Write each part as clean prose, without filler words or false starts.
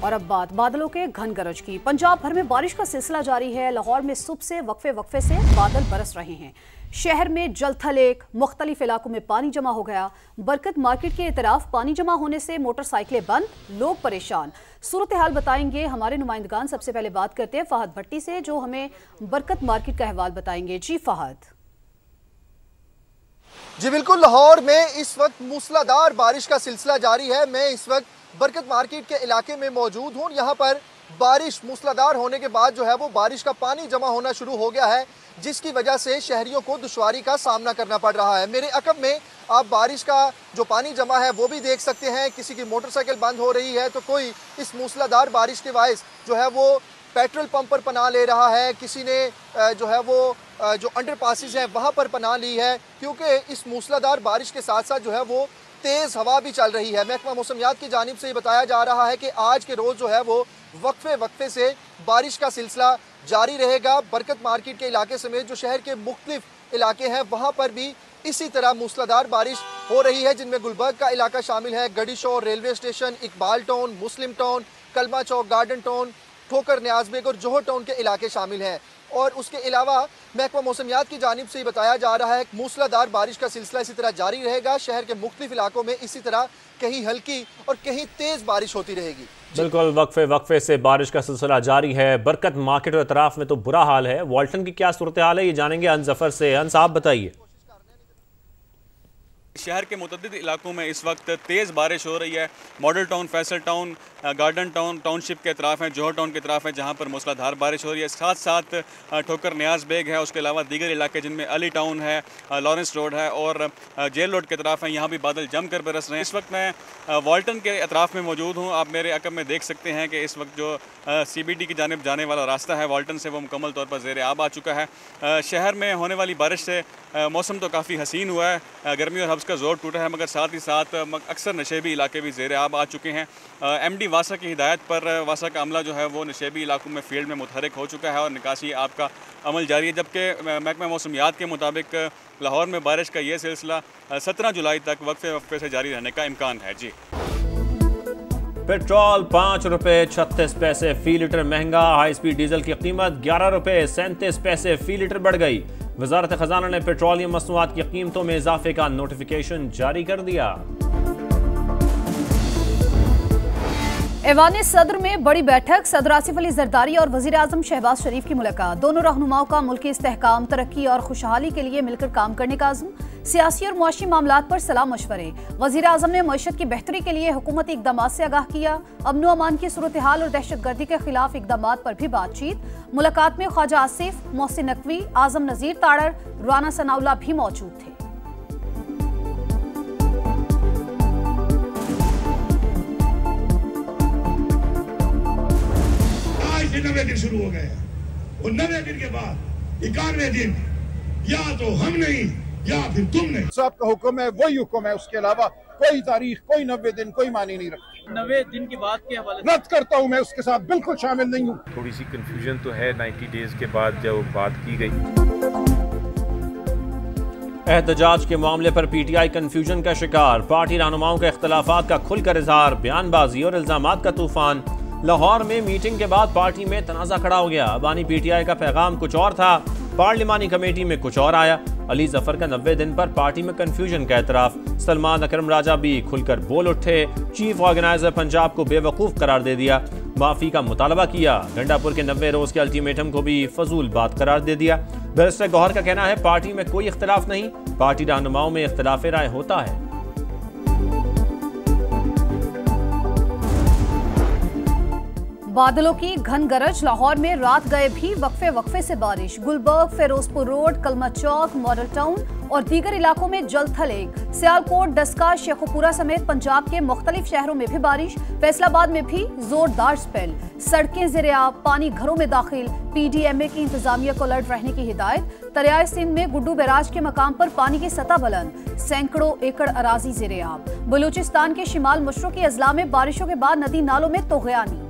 और अब बात बादलों के घन गरज की। पंजाब भर में बारिश का सिलसिला जारी है। लाहौर में सुबह से वक्फे से बादल बरस रहे हैं। शहर में जलथल एक मुख्तलिफ इलाकों में पानी जमा हो गया। बरकत मार्केट के इतराफ पानी जमा होने से मोटरसाइकिलें बंद, लोग परेशान। सूरत हाल बताएंगे हमारे नुमाइंदगान। सबसे पहले बात करते हैं फहद भट्टी से, जो हमें बरकत मार्केट का अहवाल बताएंगे। जी फहद। जी बिल्कुल, लाहौर में इस वक्त मूसलाधार बारिश का सिलसिला जारी है। मैं इस वक्त बरकत मार्केट के इलाके में मौजूद हूँ। यहाँ पर बारिश मूसलाधार होने के बाद जो है वो बारिश का पानी जमा होना शुरू हो गया है, जिसकी वजह से शहरियों को दुश्वारी का सामना करना पड़ रहा है। मेरे अकब में आप बारिश का जो पानी जमा है वो भी देख सकते हैं। किसी की मोटरसाइकिल बंद हो रही है तो कोई इस मूसलाधार बारिश के बायस जो है वो पेट्रोल पंप पर पनाह ले रहा है। किसी ने जो है वो जो अंडरपासेस हैं वहाँ पर पनाह ली है, क्योंकि इस मूसलाधार बारिश के साथ साथ जो है वो तेज़ हवा भी चल रही है। महकमा मौसमियात की जानिब से बताया जा रहा है कि आज के रोज़ जो है वो वक्फे से बारिश का सिलसिला जारी रहेगा। बरकत मार्केट के इलाके समेत जो शहर के मुख्तलिफ इलाके हैं वहाँ पर भी इसी तरह मूसलाधार बारिश हो रही है, जिनमें गुलबर्ग का इलाका शामिल है। गढ़ी शोर, रेलवे स्टेशन, इकबाल टाउन, मुस्लिम टाउन, कलमा चौक, गार्डन टाउन, ठोकर न्याज़बेग और जोहर टाउन के इलाके शामिल हैं। और उसके अलावा महकमा मौसमियात की जानिब से बताया जा रहा है कि मूसलाधार बारिश का सिलसिला इसी तरह जारी रहेगा। शहर के मुख्तलिफ इलाकों में इसी तरह कहीं हल्की और कहीं तेज़ बारिश होती रहेगी। बिल्कुल, वक्फे से बारिश का सिलसिला जारी है। बरकत मार्केट और अतराफ में तो बुरा हाल है। वाल्टन की क्या सूरत हाल है, ये जानेंगे अनजफर से। अन साहब बताइए। शहर के मुतअद्दिद इलाकों में इस वक्त तेज़ बारिश हो रही है। Model town, Faisal town, garden town, township के अतराफ हैं, जोहर टाउन के अतराफ हैं, जहाँ पर मूसलाधार बारिश हो रही है। साथ साथ ठोकर न्याज बेग है, उसके अलावा दीगर इलाके जिनमें अली टाउन है, लॉरेंस रोड है और जेल रोड के अतराफ हैं, यहाँ भी बादल जमकर बरस रहे हैं। इस वक्त मैं वाल्टन के अतराफ में मौजूद हूँ। आप मेरे अकब में देख सकते हैं कि इस वक्त जो CBD की जानिब जाने वाला रास्ता है वाल्टन से, वो मुकम्मल तौर पर ज़ेर आब आ चुका है। शहर में होने वाली बारिश से मौसम तो काफ़ी हसीन हुआ है। गर्मी और हब्स का जोर टूटा है, मगर साथ ही साथ अक्सर नशेबी इलाके भी ज़ेर आब आ चुके हैं। MD वासा की हिदायत पर वासा का अमला जो है वो नशेबी इलाकों में फील्ड में मुतहरिक हो चुका है और निकासी आपका अमल जारी है। जबकि महकमा मौसमियात के मुताबिक लाहौर में बारिश का ये सिलसिला 17 जुलाई तक वक्फे से जारी रहने का इम्कान है। जी, पेट्रोल 5 रुपये 36 पैसे फी लीटर महंगा। हाई स्पीड डीजल की कीमत 11 रुपये 37 पैसे फी लीटर बढ़ गई। वजारत खजाना ने पेट्रोलियम मसनूआत की कीमतों में इजाफे का नोटिफिकेशन जारी कर दिया। ऐवान सदर में बड़ी बैठक। सदर आसिफ अली जरदारी और वजीर आजम शहबाज शरीफ की मुलाकात। दोनों रहनुमाओं का मुल्की इस्तेहकाम, तरक्की और खुशहाली के लिए मिलकर काम करने का अज़्म। सियासी और मुआशी मामलात पर सलाह मशवरे। वजीर आजम ने मईशत की बेहतरी के लिए हुकूमती इकदाम से आगाह किया। अमन व अमान की सूरत हाल और दहशत गर्दी के खिलाफ इकदाम पर भी बातचीत। मुलाकात में ख्वाजा आसिफ, मोहसिन नकवी, आजम नजीर ताड़र, राना सनाउल्लाह भी मौजूद थे। नवे दिन शुरू हो गए और 90 दिन के बाद 91वें दिन या तो हम नहीं या फिर तुम नहीं। साहब का हुक्म है, वही हुक्म है, उसके अलावा कोई तारीख, कोई 90 दिन, कोई मानी नहीं रखती। 90 दिन की बात के हवाले रद्द करता हूँ, मैं उसके साथ बिल्कुल शामिल नहीं हूँ। थोड़ी सी कंफ्यूजन तो है 90 डेज के बाद जब बात की गई। एहतजाज के मामले पर PTI कंफ्यूजन का शिकार। पार्टी रहनुमाओं के इख्तलाफात का खुलकर इजहार। बयानबाजी और इल्जामात का तूफान। लाहौर में मीटिंग के बाद पार्टी में तनाज़ा खड़ा हो गया। बानी PTI का पैगाम कुछ और था, पार्लिमानी कमेटी में कुछ और आया। अली जफर का 90 दिन पर पार्टी में कंफ्यूजन का एतराफ। सलमान अकरम राजा भी खुलकर बोल उठे। चीफ ऑर्गेनाइजर पंजाब को बेवकूफ़ करार दे दिया, माफ़ी का मुतालबा किया। गंडापुर के 90 रोज़ के अल्टीमेटम को भी फजूल बात करार दे दिया। बैरिस्टर गौहर का कहना है पार्टी में कोई इख्तलाफ नहीं, पार्टी रहनुमाओं में इख्तलाफ राय होता है। बादलों की घन गरज। लाहौर में रात गए भी वक्फे से बारिश। गुलबर्ग, फिरोजपुर रोड, कलमा चौक, मॉडल टाउन और दीगर इलाकों में जलथल एक। सियालकोट, डस्का, शेखुपुरा समेत पंजाब के मुख्तलिफ शहरों में भी बारिश। फैसलाबाद में भी जोरदार स्पेल। सड़कें ज़ेर-ए-आब, पानी घरों में दाखिल। PDMA की इंतजामिया को अलर्ट रहने की हिदायत। दरियाए सिंध में गुड्डू बैराज के मकाम पर पानी की सतह बुलंद। सैकड़ों एकड़ अराजी ज़ेर-ए-आब। बलूचिस्तान के शिमाल मुशरक़ के अजला में बारिशों के बाद नदी नालों में तोग़यानी।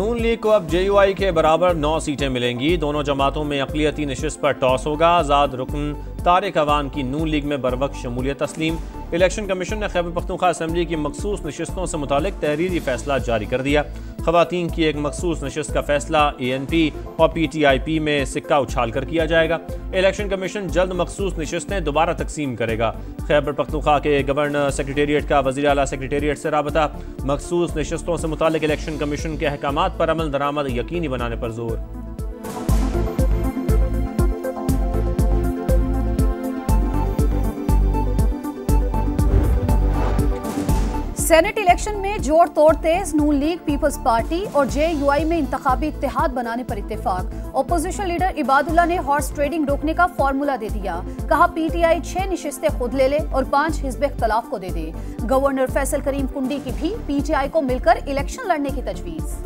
नून लीग को अब JUI के बराबर 9 सीटें मिलेंगी। दोनों जमातों में अक़लियती नशिस्त पर टॉस होगा। आज़ाद रुकन तारिक अवान की नून लीग में बरवक्त शमूलियत तस्लीम। इलेक्शन कमीशन ने खैबर पख्तूनख्वा असम्बली की मखसूस नशिस्तों से मुतालिक तहरीरी फैसला जारी कर दिया। ख़वातीन की एक मखसूस नशिस्त का फैसला ANP और PTIP में सिक्का उछाल कर किया जाएगा। इलेक्शन कमीशन जल्द मखसूस नशिस्तें दोबारा तकसीम करेगा। खैबर पख्तूनख्वा के गवर्नर सेक्रेटेरिएट का वज़ीर आला सेक्रेटेरिएट से राबता। मखसूस नशिस्तों से मुतालिक इलेक्शन कमीशन के अहकामात पर अमल दरामद यकीनी बनाने पर जोर। सेनेट इलेक्शन में जोड़ तोड़ तेज। नून लीग, पीपल्स पार्टी और JUI में इंतखाबी इत्तेहाद बनाने पर इत्तेफाक। अपोजिशन लीडर इबादुल्ला ने हॉर्स ट्रेडिंग रोकने का फॉर्मूला दे दिया। कहा PTI 6 नशिस्तें खुद ले ले और 5 हिज़्ब इख्तलाफ को दे दे। गवर्नर फैसल करीम कुंडी की भी PTI को मिलकर इलेक्शन लड़ने की तजवीज़।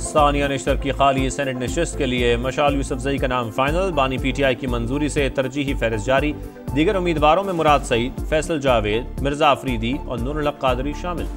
सानिया निश्तर की खाली सेनेट नशिस्त के लिए मशाल यूसुफजई का नाम फाइनल। बानी PTI की मंजूरी से तरजीही फहरिस्त जारी। दीगर उम्मीदवारों में मुराद सईद, फैसल जावेद, मिर्जा अफरीदी और नूरुल हक कादरी शामिल।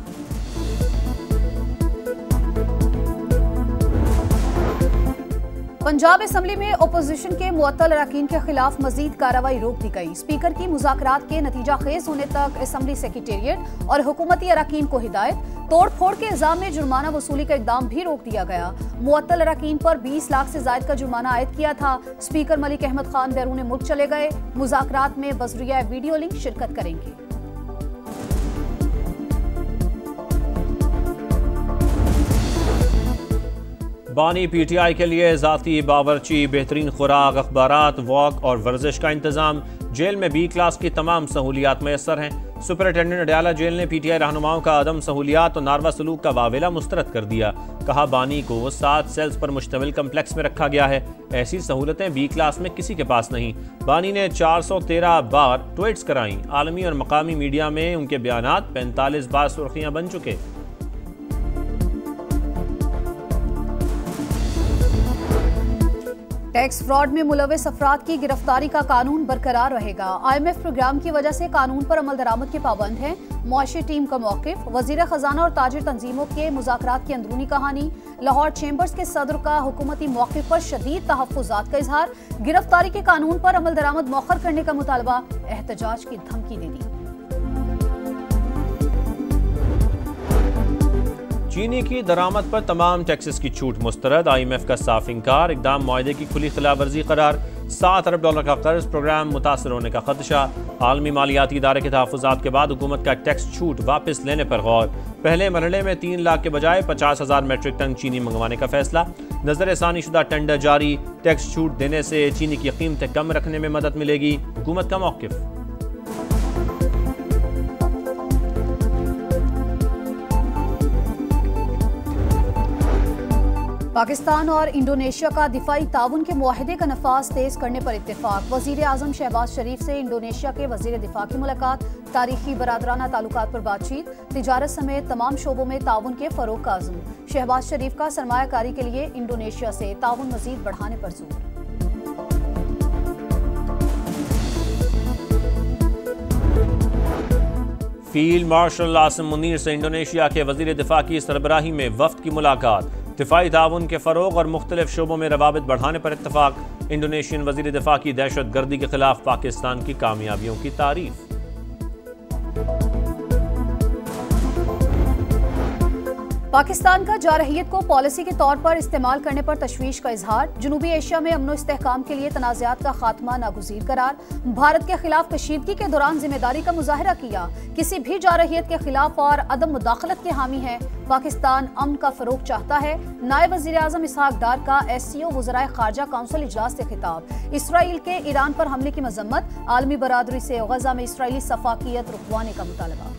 पंजाब असम्बली में अपोजिशन के मुअत्तल अरकान के खिलाफ मजीद कार्रवाई रोक दी गई। स्पीकर की मुज़ाकरात के नतीजा खेज होने तक असम्बली सेक्रेटेरिएट और हुकूमती अरकान को हिदायत। तोड़ फोड़ के इल्जाम में जुर्माना वसूली का इक़दाम भी रोक दिया गया। मुअत्तल अरकान पर 20 लाख से जायद का जुर्माना आयद किया था। स्पीकर मलिक अहमद खान बैरून मुल्क चले गए। मुज़ाकरात में बज़रिया वीडियो लिंक शिरकत करेंगे। बानी PTI के लिए ज़ाती बावर्ची, बेहतरीन खुराक, अखबारात, वॉक और वर्जिश का इंतज़ाम। जेल में B क्लास की तमाम सहूलियात मैसर हैं। सुपरिटेंडेंट अडयाला जेल ने PTI रहनुमाओं का अदम सहूलियात और नारवा सलूक का वावेला मुस्तरद कर दिया। कहा बानी को 7 सेल्स पर मुश्तमिल कम्प्लेक्स में रखा गया है। ऐसी सहूलतें B क्लास में किसी के पास नहीं। बानी ने 413 बार ट्वीट्स कराई। आलमी और मकामी मीडिया में उनके बयानात 45 बार सुर्खियां बन चुके। टैक्स फ्रॉड में मुलविस अफराद की गिरफ्तारी का कानून बरकरार रहेगा। IMF प्रोग्राम की वजह से कानून पर अमल दरामद के पाबंद हैं। मुआशी टीम का मौक़िफ़। वज़ीर ख़जाना और ताजिर तंजीमों के मुज़ाकरात की अंदरूनी कहानी। लाहौर चैम्बर्स के सदर का हुकूमती मौक़िफ़ पर शदीद तहफ़्फ़ुज़ात का इजहार। गिरफ्तारी के कानून पर अमल दरामद मौखर करने का मुतालबा। एहतजाज की धमकी दे दी। चीनी की दरामद पर तमाम टैक्सेस की छूट मुस्तरद। IMF का साफ इंकार। इक़दाम मुआहदे की खुली खिलाफवर्जी करार। $7 अरब का कर्ज प्रोग्राम मुतासर होने का खदशा। आलमी मालियाती इदारे के तहफ़्फ़ुज़ात के बाद हुकूमत का टैक्स छूट वापस लेने पर गौर। पहले मरहले में 3 लाख के बजाय 50,000 मेट्रिक टन चीनी मंगवाने का फैसला। नज़रसानी शुदा टेंडर जारी। टैक्स छूट देने से चीनी की कीमतें कम रखने में मदद मिलेगी। हुकूमत का मौक़िफ़। पाकिस्तान और इंडोनेशिया का दिफाई ताउन के मुआहदे का नफाज तेज करने पर इत्तेफाक। वज़ीर आज़म शहबाज शरीफ से इंडोनेशिया के वज़ीर दिफा की मुलाकात। तारीखी बरादराना ताल्लुकात पर बातचीत। तिजारत समेत तमाम शोबों में ताउन के फ़रोग़ का अज़्म। शहबाज शरीफ का सरमायाकारी के लिए इंडोनेशिया से ताउन मज़ीद बढ़ाने पर जोर। फील्ड मार्शल आसिम मुनीर से इंडोनेशिया के वज़ीर दिफा की सरबराही में वफ़द की मुलाकात। दिफाई ताउन के फ़रोग़ और मुख्तलिफ शोबों में रवाबित बढ़ाने पर इत्तफ़ाक। इंडोनेशियन वज़ीर दिफा की दहशत गर्दी के खिलाफ पाकिस्तान की कामयाबियों की तारीफ। पाकिस्तान का जारहियत को पॉलिसी के तौर पर इस्तेमाल करने पर तशवीश का इजहार। जनूबी एशिया में अमन इस्तेहकाम के लिए तनाज़ात का खात्मा नागुज़ीर करार। भारत के खिलाफ कशीदगी के दौरान जिम्मेदारी का मुजाहरा किया। किसी भी जारहियत के खिलाफ और अदम मुदाखलत के हामी है। पाकिस्तान अमन का फ़रोग़ चाहता है। नायब वज़ीर आज़म इसहाक डार का SCO वज़राए ख़ारजा काउंसिल इजलास से खिताब। इसराइल के ईरान पर हमले की मजम्मत। आलमी बरादरी से गज़ा में इसराइली सफ़ाकियत रुकवाने का मुतालबा।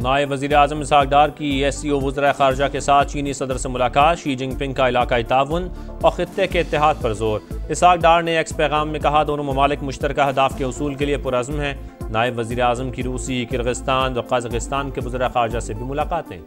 नायब वज़ीर आज़म इसहाक डार की SCO वज़राए ख़ारजा के साथ चीनी सदर से मुलाकात। शी जिनपिंग का इलाकाई ताउन और ख़ित्ते के इत्तेहाद पर जोर। इसहाक डार ने एक्स पैगाम में कहा दोनों ममालिक मुश्तरका अहदाफ के उसूल के लिए पुरअज़्म हैं। नायब वज़ीर आज़म की रूसी, किर्गिस्तान और कज़ाकिस्तान के वज़राए ख़ारजा से भी मुलाकातें।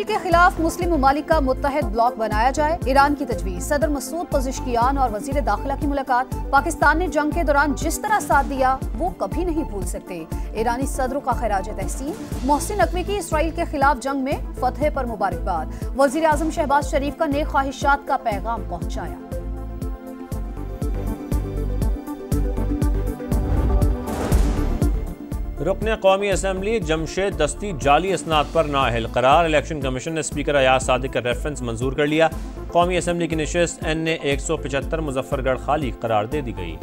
के खिलाफ मुस्लिम ममालिक का मुत्तहिद ब्लॉक बनाया जाए, ईरान की तजवीज। सदर मसूद पज़ेश्कियान और वजीर दाखिला की मुलाकात। पाकिस्तान ने जंग के दौरान जिस तरह साथ दिया वो कभी नहीं भूल सकते। ईरानी सदरों का खिराज तहसीन। मोहसिन नकवी की इसराइल के खिलाफ जंग में फतह पर मुबारकबाद। वजीर आजम शहबाज शरीफ का नेक ख्वाहिशात का पैगाम पहुंचाया। रुकने कौमी असम्बली जमशेद दस्ती जाली असनाद पर नाअहल करार। इलेक्शन कमीशन ने स्पीकर अयाज सादिक का रेफरेंस मंजूर कर लिया। कौमी असम्बली की नशिस्त NA 175 मुजफ्फरगढ़ खाली करार दे दी गई।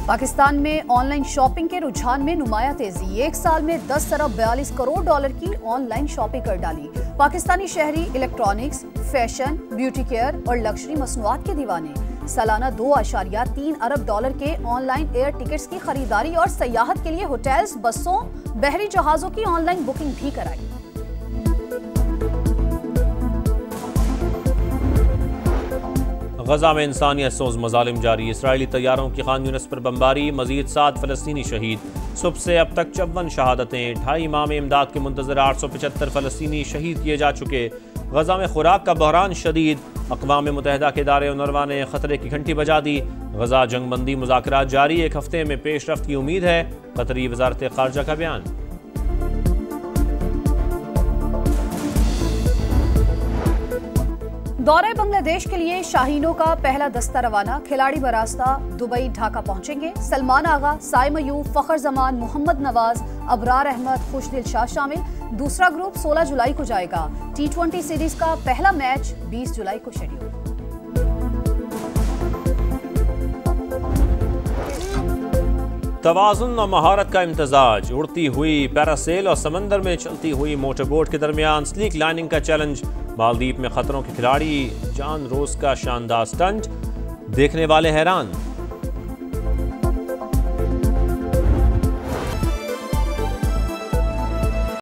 पाकिस्तान में ऑनलाइन शॉपिंग के रुझान में नुमाया तेजी। एक साल में 10 अरब 42 करोड़ डॉलर की ऑनलाइन शॉपिंग कर डाली। पाकिस्तानी शहरी इलेक्ट्रॉनिक्स, फैशन, ब्यूटी केयर और लग्जरी मसनूआत के दीवाने। सालाना 2.3 अरब डॉलर के ऑनलाइन एयर टिकट्स की खरीदारी और सयाहत के लिए होटल्स, बसों, बहरी जहाजों की ऑनलाइन बुकिंग भी कराई। गजा में इंसानियत सोज मजालिम जारी। इसराइली तैयारों की खान यूनिस पर बमबारी। मजीद 7 फलस्तीनी शहीद। सुबह से अब तक 54 शहादतें। 2.5 माह में इमदाद के मुंतजर 875 फलस्तीनी शहीद किए जा चुके। गजा में खुराक का बहरान शदीद। अक़वाम मुत्तहिदा के इदारे उनरवा ने खतरे की घंटी बजा दी। गजा जंगबंदी मुज़ाकरात जारी। 1 हफ्ते में पेशरफ्त की उम्मीद है। कतरी वज़ारत ख़ारजा का बयान। दौरे बांग्लादेश के लिए शाहीनों का पहला दस्ता रवाना। खिलाड़ी बरास्ता दुबई, ढाका पहुंचेंगे। सलमान आगा, साइम अयूब, फखर जमान, मोहम्मद नवाज, अबरार अहमद, खुशदिल शाह शामिल। दूसरा ग्रुप 16 जुलाई को जाएगा। T20 सीरीज का पहला मैच 20 जुलाई को शेड्यूल। तवाज़ुन और महारत का इम्तजाज। उड़ती हुई पैरासेल और समंदर में चलती हुई मोटरबोट के दरमियान स्लीक लाइनिंग का चैलेंज। मालदीव में खतरों के खिलाड़ी जान रोज का शानदार स्टंट। देखने वाले हैरान।